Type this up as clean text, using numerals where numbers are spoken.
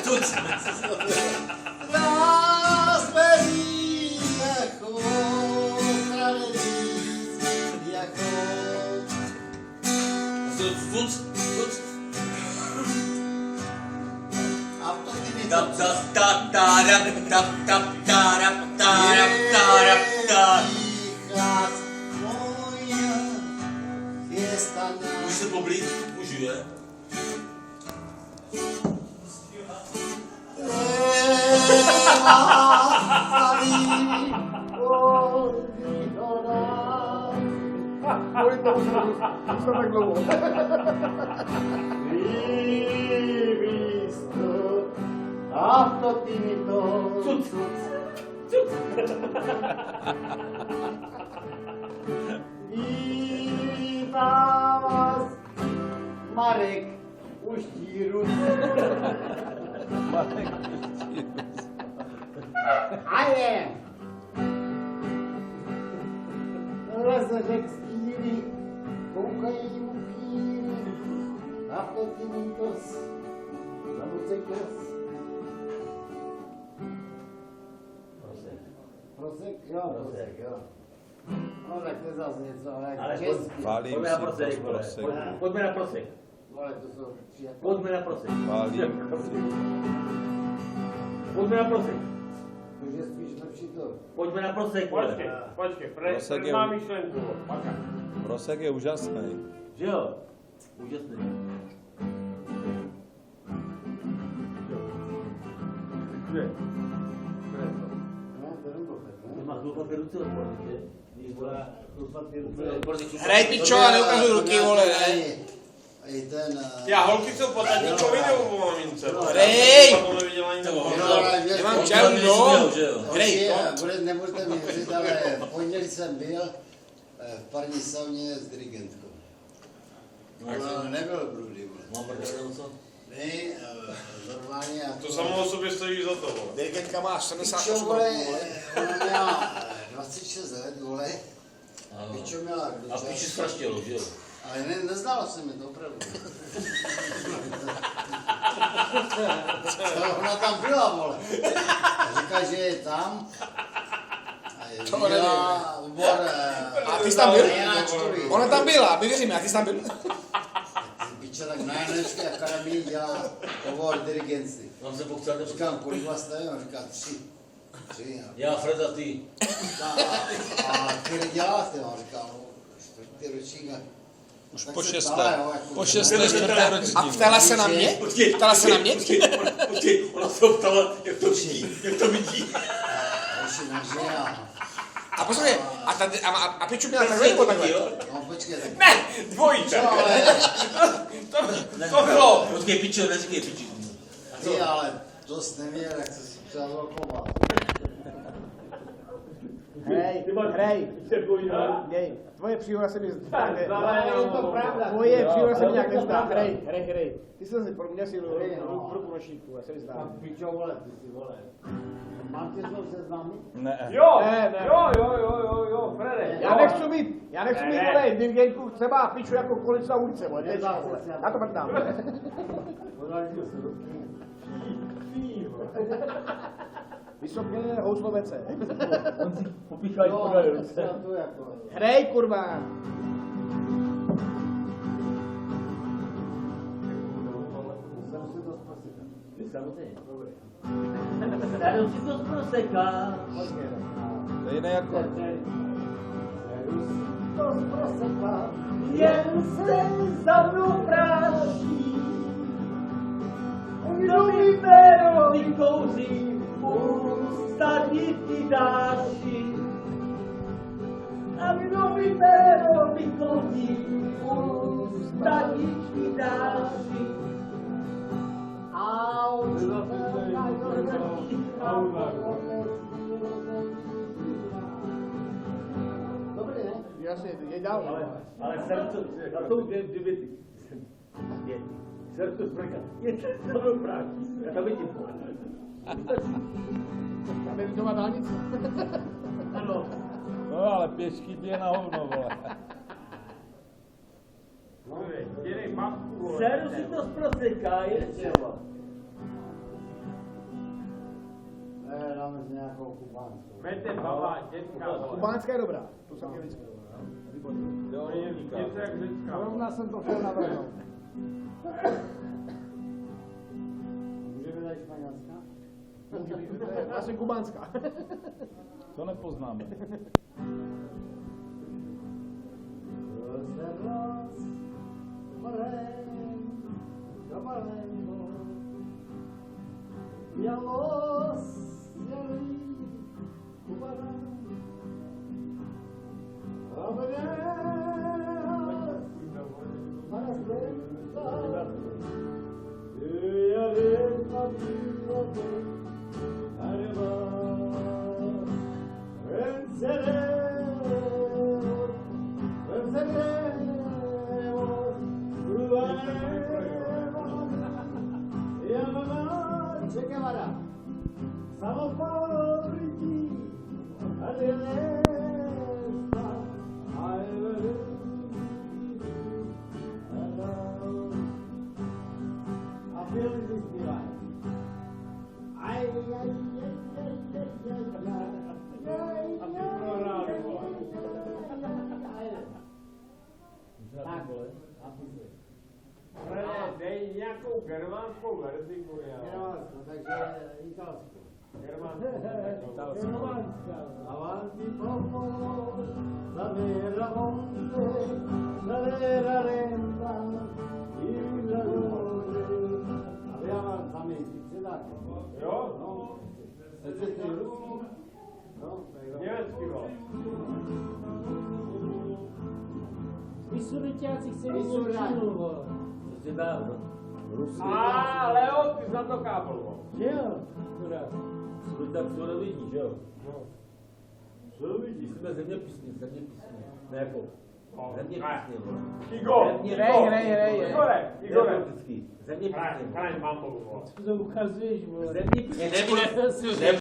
Tuc. Nás berí jako tradic, jako... Tuc. A to ty mi Ta. Můžu se poblít? Můžu, je? Kvůli tomu jsem tak dlouho. A to ty mi to... Cuc. Vítám vás, Marek Uštírus. A je. Leze řek stíly, koukají mu kýry. A to ty mi to zamucekos. Prosek, jo. No tak to je zase něco, ale česky. Válím si prosek. Pojďme na prosek. Vole, to jsou přijatý. Pojďme na prosek. Válím. Pojďme na prosek. To je spíš lepší to. Pojďme na prosek. Počkej, Prosek je- má myšlenku. Prosek je úžasný. Že jo? Úžasný. Kde? No, to nebylo tak, ne? Má chlupatý ruce odpověď, když volá chlupatý ruce. Hraj pičo a neukazuj ruky, vole, ne? I ten... Já, holky jsou po tatínkovi nebo po mamince? Hrej! To neviděla ani nebo. Nemám čau, no. Hrej! Nebudete mi věřit, ale v pondělí jsem byl v parní sauně s dirigentkou. No, nebyl brudy, vole. Mám prdel, co? Ne, normálně... To samo o sobě stojí za to, vole. Dirigentka má Pičo, 78 vole, roků, vole. ona měla 26 let, vole. Pičo měla kdo A píši zpraštělo, že jo? Ale nezdálo se mi to opravdu. Ona tam byla, vole. A říká, že je tam. A je viděla obor... A ty jsi tam byl? Janáčkovi. Ona tam byla, my věříme, a ty jsi tam byl? Piče, tak na Janáčské akademii dělá obor dirigenci. Mám se pochcel, Říkám, kolik vás tady? On říká, 3. já, Fred a ty. A který děláte? On říká, no, 4. ročník. Už Tak po se 6. ptala, jo, jako- Po 6. 4. A ročník. ptala se na mě? Ptala se na mě? Počkej, ona se ptala, jak to vidí. Ještě nežije a... A poslouchej, a Piču měla takhle nebo takhle? No počkej, tak... Ne, dvojí. Co, ale... To bylo. Počkej, pičo, neříkej pičo. Ty, ale to jsi neměl, jak jsi si třeba zlokovat. Hrej, tvoje příhoda se mi zdá. Je to pravda. Tvoje příhoda se mi nějak nezdá. Hrej. Ty jsi pro mě si ruku nošíku, se mi zdá. Tam pičo, vole, ty si, vole. Mám tě znovu seznámit? Ne. Jo, Ne. jo, Frede. Já nechci mít, vole, dirigentku, třeba Piču jako kolic na ulice, vole. Já to mrdám. Podali se ruky. Vysoké houslovece. On si popíchají Jo, podali to ruce. jako... Hrej, kurva. Jsem si to zprosit. Samozřejmě. Tady si to zproseka. To je jiný jako... To zproseka. Jen se za mnou práší. Kdo mi péro vykouří, ústa ti dáši. A kdo mi péro vykouří, ústa ti dáši. Dobrý, ne? Jasně, je dál, Ale srdce, na jsou dvě věty. Srdce zbrka, je to za mnou práší. Já tam vidím. Tam je doma dálnice. Ano. No ale pěšky bije na hovno, vole. Dělej babku, vole. Seru si to zproseká, je třeba. Dáme s nějakou kubánskou. Vete baba, dětka. Kubánská je dobrá. To jsem měl vždycky dobrá. Výborně. Jo, něco jak řecká. Rovna jsem to chtěl navrhnout. Můžeme dát španělská? Může být, to je vlastně kubánská. To nepoznáme. Dej nějakou germánskou verzi, kurňa. Takže italskou. Germánskou. Avanti poco, savera monte, savera renta, il lavoro. Abbiamo avanzamenti, c'è da? Jo? No. E c'è il russo? No? Německý vol. Vysunuťáci chce vidět Čínu, vole. To si dá, no. A Leo, ty za to kábel, vol. Že jo? Akorát. Tak to nevidí, že jo? Co vidíš? Jsme zeměpisní. Ne jako. Zeměpisně, vole. Igor, Igore. Zeměpisně. Hraň, mám to, vol. To ukazuješ, vole. Zeměpisně.